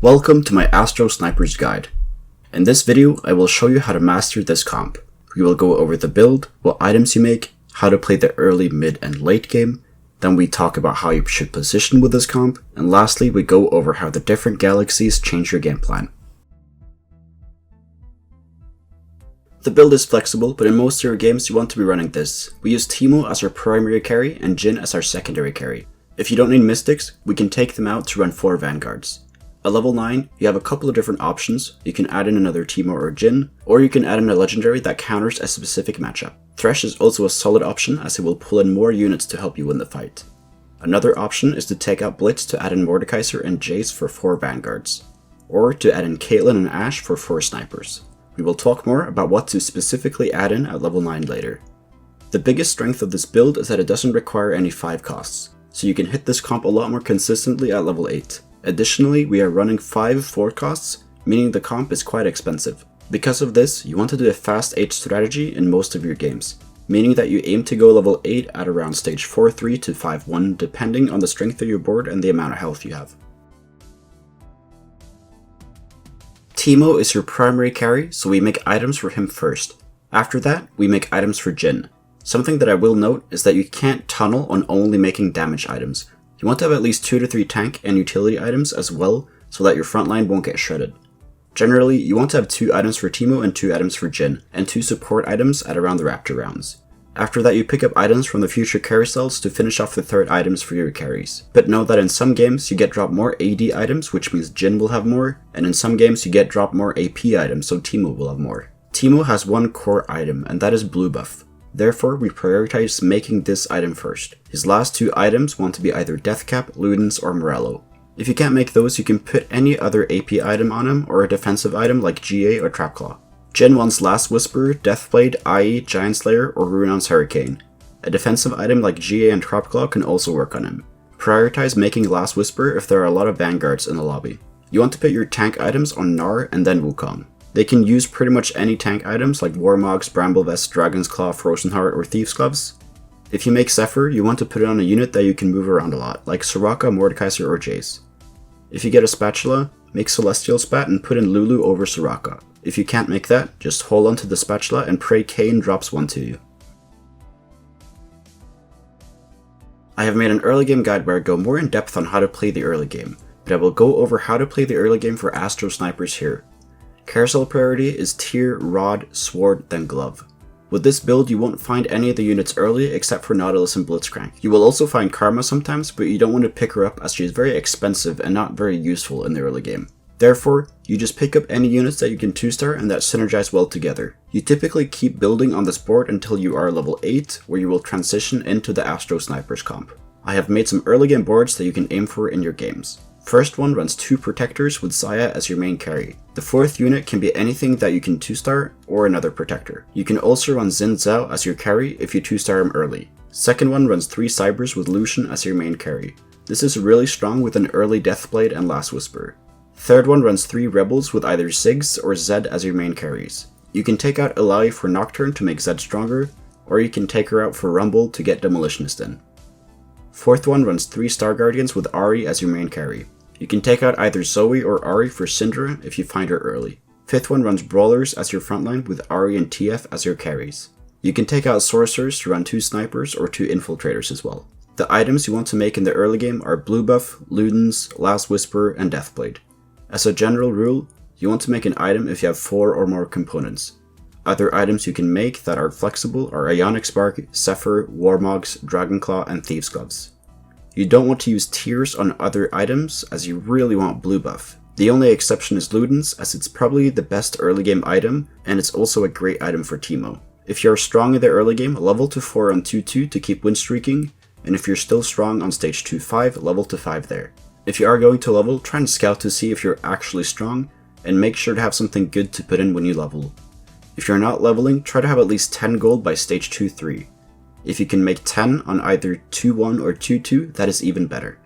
Welcome to my Astro Snipers guide. In this video, I will show you how to master this comp. We will go over the build, what items you make, how to play the early, mid, and late game, then we talk about how you should position with this comp, and lastly we go over how the different galaxies change your game plan. The build is flexible, but in most of your games you want to be running this. We use Teemo as our primary carry and Jhin as our secondary carry. If you don't need mystics, we can take them out to run 4 vanguards. At level 9, you have a couple of different options. You can add in another Teemo or Jhin, or you can add in a legendary that counters a specific matchup. Thresh is also a solid option as it will pull in more units to help you win the fight. Another option is to take out Blitz to add in Mordekaiser and Jace for 4 vanguards, or to add in Caitlyn and Ashe for 4 snipers. We will talk more about what to specifically add in at level 9 later. The biggest strength of this build is that it doesn't require any 5 costs, so you can hit this comp a lot more consistently at level 8. Additionally, we are running 5 4 costs, meaning the comp is quite expensive. Because of this, you want to do a fast H strategy in most of your games, meaning that you aim to go level 8 at around stage 4-3 to 5-1 depending on the strength of your board and the amount of health you have. Teemo is your primary carry, so we make items for him first. After that, we make items for Jhin. Something that I will note is that you can't tunnel on only making damage items. You want to have at least 2 to 3 tank and utility items as well, so that your front line won't get shredded. Generally, you want to have 2 items for Teemo and 2 items for Jhin, and 2 support items at around the Raptor rounds. After that, you pick up items from the future carousels to finish off the third items for your carries. But know that in some games you get dropped more AD items, which means Jhin will have more, and in some games you get dropped more AP items, so Teemo will have more. Teemo has one core item, and that is blue buff. Therefore, we prioritize making this item first. His last 2 items want to be either Deathcap, Ludens, or Morello. If you can't make those, you can put any other AP item on him or a defensive item like GA or Trapclaw. Jhin wants Last Whisper, Deathblade, IE, Giant Slayer, or Runon's Hurricane. A defensive item like GA and Trapclaw can also work on him. Prioritize making Last Whisper if there are a lot of vanguards in the lobby. You want to put your tank items on Gnar and then Wukong. They can use pretty much any tank items like Warmogs, Bramble Vest, Dragon's Claw, Frozen Heart, or Thieves' Gloves. If you make Zephyr, you want to put it on a unit that you can move around a lot, like Soraka, Mordekaiser, or Jace. If you get a spatula, make Celestial Spat and put in Lulu over Soraka. If you can't make that, just hold on to the spatula and pray Kayn drops 1 to you. I have made an early game guide where I go more in depth on how to play the early game, but I will go over how to play the early game for Astro Snipers here. Carousel priority is Tier, Rod, Sword, then Glove. With this build, you won't find any of the units early except for Nautilus and Blitzcrank. You will also find Karma sometimes, but you don't want to pick her up as she is very expensive and not very useful in the early game. Therefore, you just pick up any units that you can 2-star and that synergize well together. You typically keep building on this board until you are level 8, where you will transition into the Astro Snipers comp. I have made some early game boards that you can aim for in your games. First one runs 2 protectors with Xayah as your main carry. The 4th unit can be anything that you can 2-star or another protector. You can also run Xin Zhao as your carry if you 2-star him early. Second one runs 3 Cybers with Lucian as your main carry. This is really strong with an early Deathblade and Last Whisper. Third one runs 3 Rebels with either Ziggs or Zed as your main carries. You can take out Illaoi for Nocturne to make Zed stronger, or you can take her out for Rumble to get Demolitionist in. Fourth one runs 3 Star Guardians with Ahri as your main carry. You can take out either Zoe or Ahri for Syndra if you find her early. Fifth one runs Brawlers as your frontline with Ahri and TF as your carries. You can take out Sorcerers to run 2 Snipers or 2 Infiltrators as well. The items you want to make in the early game are Blue Buff, Ludens, Last Whisper, and Deathblade. As a general rule, you want to make an item if you have 4 or more components. Other items you can make that are flexible are Ionic Spark, Zephyr, Warmogs, Dragonclaw, and Thieves' Gloves. You don't want to use tiers on other items as you really want blue buff. The only exception is Ludens, as it's probably the best early game item and it's also a great item for Teemo. If you're strong in the early game, level to 4 on 2-2 to keep win streaking, and if you're still strong on stage 2-5, level to 5 there. If you are going to level, try and scout to see if you're actually strong, and make sure to have something good to put in when you level. If you're not leveling, try to have at least 10 gold by stage 2-3. If you can make 10 on either 2-1 or 2-2, that is even better.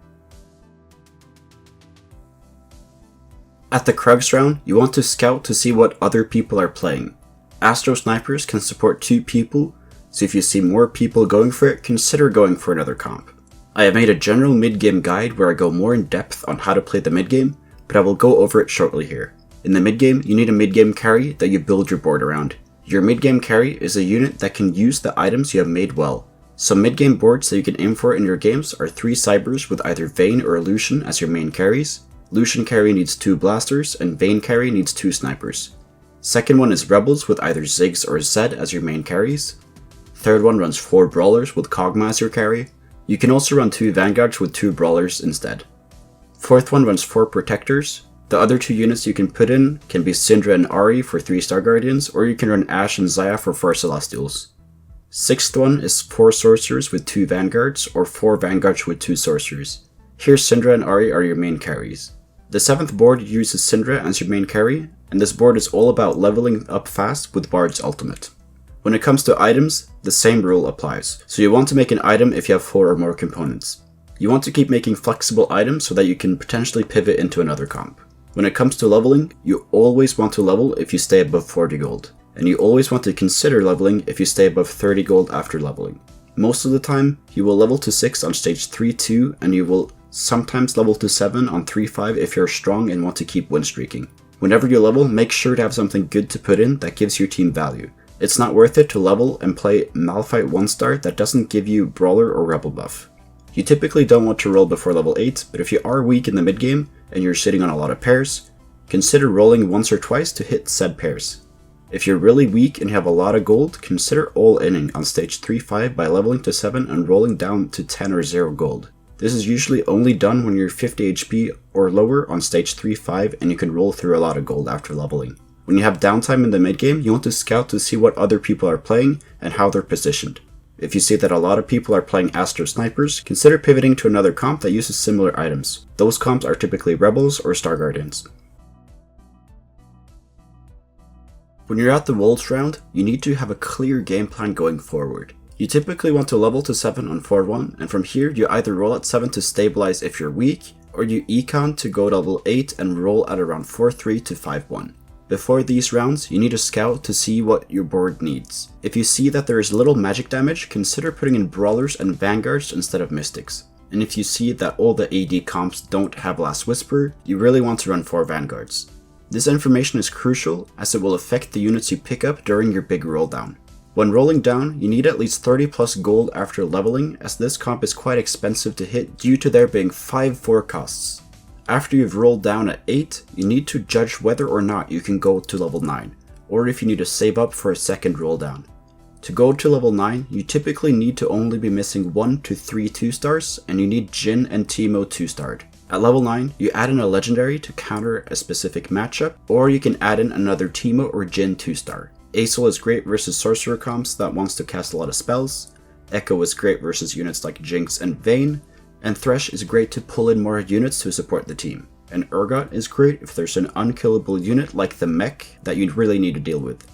At the Krugs round, you want to scout to see what other people are playing. Astro Snipers can support 2 people, so if you see more people going for it, consider going for another comp. I have made a general mid-game guide where I go more in depth on how to play the mid-game, but I will go over it shortly here. In the mid-game, you need a mid-game carry that you build your board around. Your mid-game carry is a unit that can use the items you have made well. Some mid-game boards that you can aim for in your games are 3 Cybers with either Vayne or Lucian as your main carries. Lucian carry needs 2 Blasters, and Vayne carry needs 2 Snipers. Second one is Rebels with either Ziggs or Zed as your main carries. Third one runs 4 Brawlers with Kog'Maw as your carry. You can also run 2 Vanguards with 2 Brawlers instead. Fourth one runs 4 Protectors. The other 2 units you can put in can be Syndra and Ahri for 3 Star Guardians, or you can run Ashe and Xayah for 4 Celestials. Sixth one is 4 Sorcerers with 2 Vanguards, or 4 Vanguards with 2 Sorcerers. Here Syndra and Ahri are your main carries. The 7th board uses Syndra as your main carry, and this board is all about leveling up fast with Bard's ultimate. When it comes to items, the same rule applies, so you want to make an item if you have 4 or more components. You want to keep making flexible items so that you can potentially pivot into another comp. When it comes to leveling, you always want to level if you stay above 40 gold, and you always want to consider leveling if you stay above 30 gold after leveling. Most of the time, you will level to 6 on stage 3-2, and you will sometimes level to 7 on 3-5 if you're strong and want to keep win streaking. Whenever you level, make sure to have something good to put in that gives your team value. It's not worth it to level and play Malphite 1-star that doesn't give you Brawler or Rebel buff. You typically don't want to roll before level 8, but if you are weak in the mid game and you're sitting on a lot of pairs, consider rolling once or twice to hit said pairs. If you're really weak and have a lot of gold, consider all-inning on stage 3-5 by leveling to 7 and rolling down to 10 or 0 gold. This is usually only done when you're 50 HP or lower on stage 3-5 and you can roll through a lot of gold after leveling. When you have downtime in the mid game, you want to scout to see what other people are playing and how they're positioned. If you see that a lot of people are playing Astro Snipers, consider pivoting to another comp that uses similar items. Those comps are typically Rebels or Star Guardians. When you're at the Wolves round, you need to have a clear game plan going forward. You typically want to level to 7 on 4-1, and from here you either roll at 7 to stabilize if you're weak, or you econ to go to level 8 and roll at around 4-3 to 5-1. Before these rounds, you need to scout to see what your board needs. If you see that there is little magic damage, consider putting in Brawlers and Vanguards instead of Mystics. And if you see that all the AD comps don't have Last Whisper, you really want to run 4 Vanguards. This information is crucial as it will affect the units you pick up during your big roll down. When rolling down, you need at least 30 plus gold after leveling, as this comp is quite expensive to hit due to there being 5 forecasts. After you've rolled down at 8, you need to judge whether or not you can go to level 9, or if you need to save up for a second roll down. To go to level 9, you typically need to only be missing 1 to 3 2-stars, and you need Jhin and Teemo 2-starred. At level 9, you add in a legendary to counter a specific matchup, or you can add in another Teemo or Jhin 2-star. Aesol is great versus sorcerer comps that wants to cast a lot of spells, Echo is great versus units like Jinx and Vayne, and Thresh is great to pull in more units to support the team. And Urgot is great if there's an unkillable unit like the mech that you'd really need to deal with.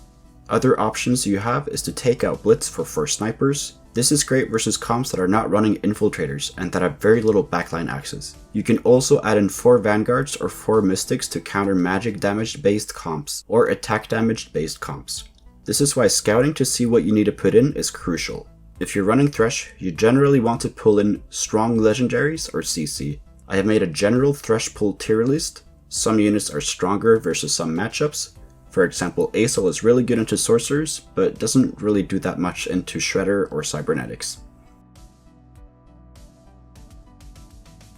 Other options you have is to take out Blitz for 4 snipers. This is great versus comps that are not running infiltrators and that have very little backline access. You can also add in 4 Vanguards or 4 Mystics to counter magic damage based comps or attack damage based comps. This is why scouting to see what you need to put in is crucial. If you're running Thresh, you generally want to pull in strong legendaries or CC. I have made a general Thresh pull tier list. Some units are stronger versus some matchups. For example, Aesol is really good into sorcerers, but doesn't really do that much into Shredder or Cybernetics.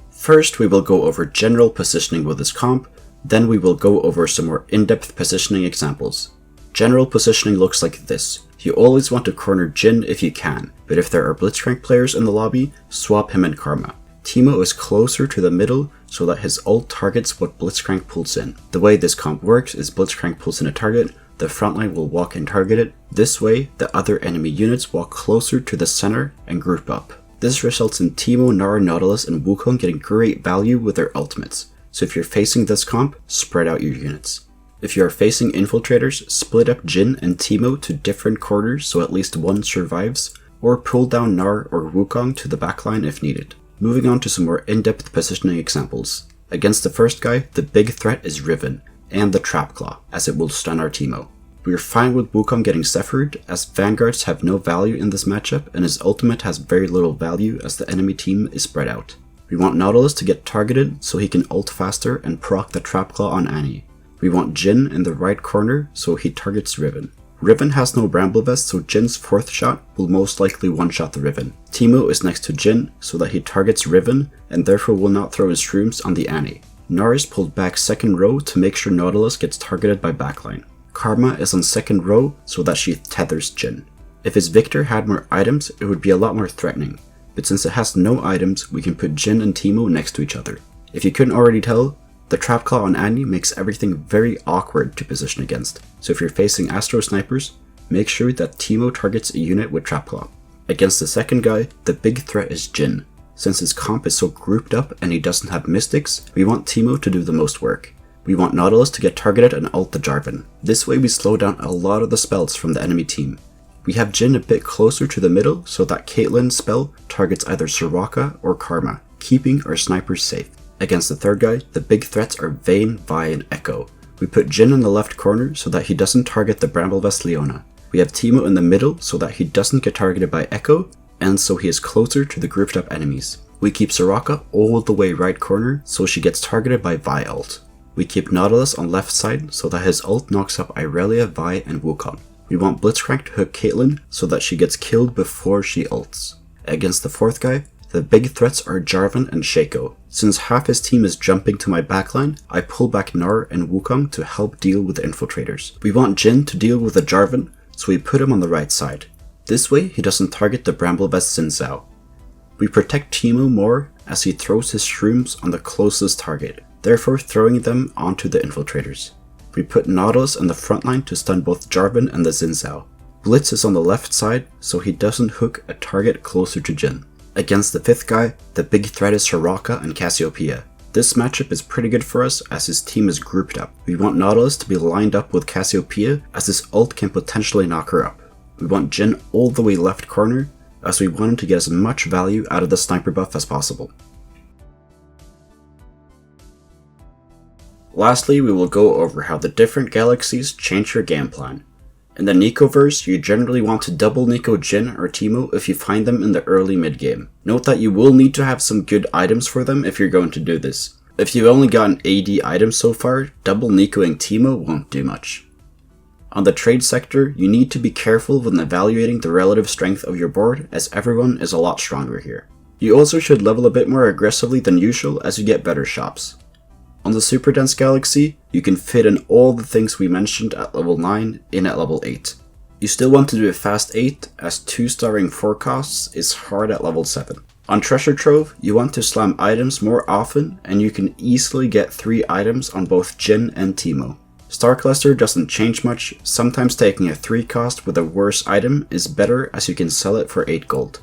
First, we will go over general positioning with this comp, then we will go over some more in-depth positioning examples. General positioning looks like this. You always want to corner Jhin if you can, but if there are Blitzcrank players in the lobby, swap him and Karma. Teemo is closer to the middle so that his ult targets what Blitzcrank pulls in. The way this comp works is Blitzcrank pulls in a target, the frontline will walk and target it. This way, the other enemy units walk closer to the center and group up. This results in Teemo, Nara, Nautilus, and Wukong getting great value with their ultimates. So if you're facing this comp, spread out your units. If you are facing infiltrators, split up Jhin and Teemo to different corners so at least one survives, or pull down Nar or Wukong to the backline if needed. Moving on to some more in-depth positioning examples. Against the first guy, the big threat is Riven, and the Trap Claw, as it will stun our Teemo. We are fine with Wukong getting Zephyred, as Vanguards have no value in this matchup, and his ultimate has very little value as the enemy team is spread out. We want Nautilus to get targeted so he can ult faster and proc the Trap Claw on Annie. We want Jin in the right corner so he targets Riven. Riven has no Bramble Vest, so Jin's 4th shot will most likely one-shot the Riven. Teemo is next to Jin so that he targets Riven and therefore will not throw his shrooms on the Annie. Gnar is pulled back 2nd row to make sure Nautilus gets targeted by backline. Karma is on 2nd row so that she tethers Jin. If his Victor had more items, it would be a lot more threatening, but since it has no items, we can put Jin and Teemo next to each other. If you couldn't already tell, the Trap Claw on Annie makes everything very awkward to position against, so if you're facing Astro Snipers, make sure that Teemo targets a unit with Trap Claw. Against the 2nd guy, the big threat is Jin. Since his comp is so grouped up and he doesn't have mystics, we want Teemo to do the most work. We want Nautilus to get targeted and ult the Jarvan. This way we slow down a lot of the spells from the enemy team. We have Jin a bit closer to the middle so that Caitlyn's spell targets either Soraka or Karma, keeping our snipers safe. Against the 3rd guy, the big threats are Vayne, Vi, and Echo. We put Jin in the left corner so that he doesn't target the Bramble Vest Leona. We have Teemo in the middle so that he doesn't get targeted by Echo, and so he is closer to the grouped up enemies. We keep Soraka all the way right corner so she gets targeted by Vi ult. We keep Nautilus on left side so that his ult knocks up Irelia, Vi, and Wukong. We want Blitzcrank to hook Caitlyn so that she gets killed before she ults. Against the 4th guy, the big threats are Jarvan and Shaco. Since half his team is jumping to my backline, I pull back Gnar and Wukong to help deal with the infiltrators. We want Jin to deal with the Jarvan, so we put him on the right side. This way he doesn't target the Bramble Vest Xin Zhao. We protect Teemo more as he throws his shrooms on the closest target, therefore throwing them onto the infiltrators. We put Nautilus in the front line to stun both Jarvan and the Xin Zhao. Blitz is on the left side so he doesn't hook a target closer to Jin. Against the 5th guy, the big threat is Soraka and Cassiopeia. This matchup is pretty good for us as his team is grouped up. We want Nautilus to be lined up with Cassiopeia as his ult can potentially knock her up. We want Jin all the way left corner as we want him to get as much value out of the sniper buff as possible. Lastly, we will go over how the different galaxies change your game plan. In the Nicoverse, you generally want to double Nico Jin or Teemo if you find them in the early mid-game. Note that you will need to have some good items for them if you're going to do this. If you've only gotten AD items so far, double Nicoing Teemo won't do much. On the trade sector, you need to be careful when evaluating the relative strength of your board as everyone is a lot stronger here. You also should level a bit more aggressively than usual as you get better shops. On the Super Dense Galaxy, you can fit in all the things we mentioned at level 9 in at level 8. You still want to do a fast 8 as 2-starring 4 costs is hard at level 7. On Treasure Trove, you want to slam items more often and you can easily get 3 items on both Jin and Teemo. Star Cluster doesn't change much, sometimes taking a 3 cost with a worse item is better as you can sell it for 8 gold.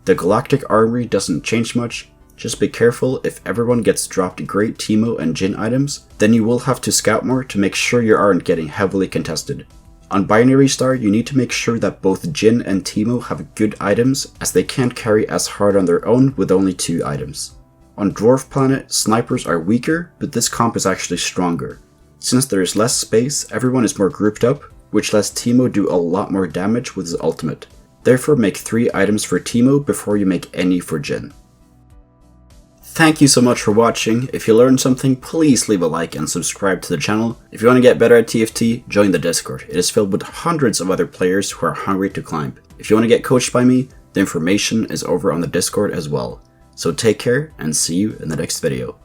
The Galactic Armory doesn't change much. Just be careful if everyone gets dropped great Teemo and Jin items, then you will have to scout more to make sure you aren't getting heavily contested. On Binary Star, you need to make sure that both Jin and Teemo have good items as they can't carry as hard on their own with only 2 items. On Dwarf Planet, snipers are weaker, but this comp is actually stronger. Since there is less space, everyone is more grouped up, which lets Teemo do a lot more damage with his ultimate. Therefore make 3 items for Teemo before you make any for Jin. Thank you so much for watching. If you learned something, please leave a like and subscribe to the channel. If you want to get better at TFT, join the Discord. It is filled with hundreds of other players who are hungry to climb. If you want to get coached by me, the information is over on the Discord as well. So take care and see you in the next video.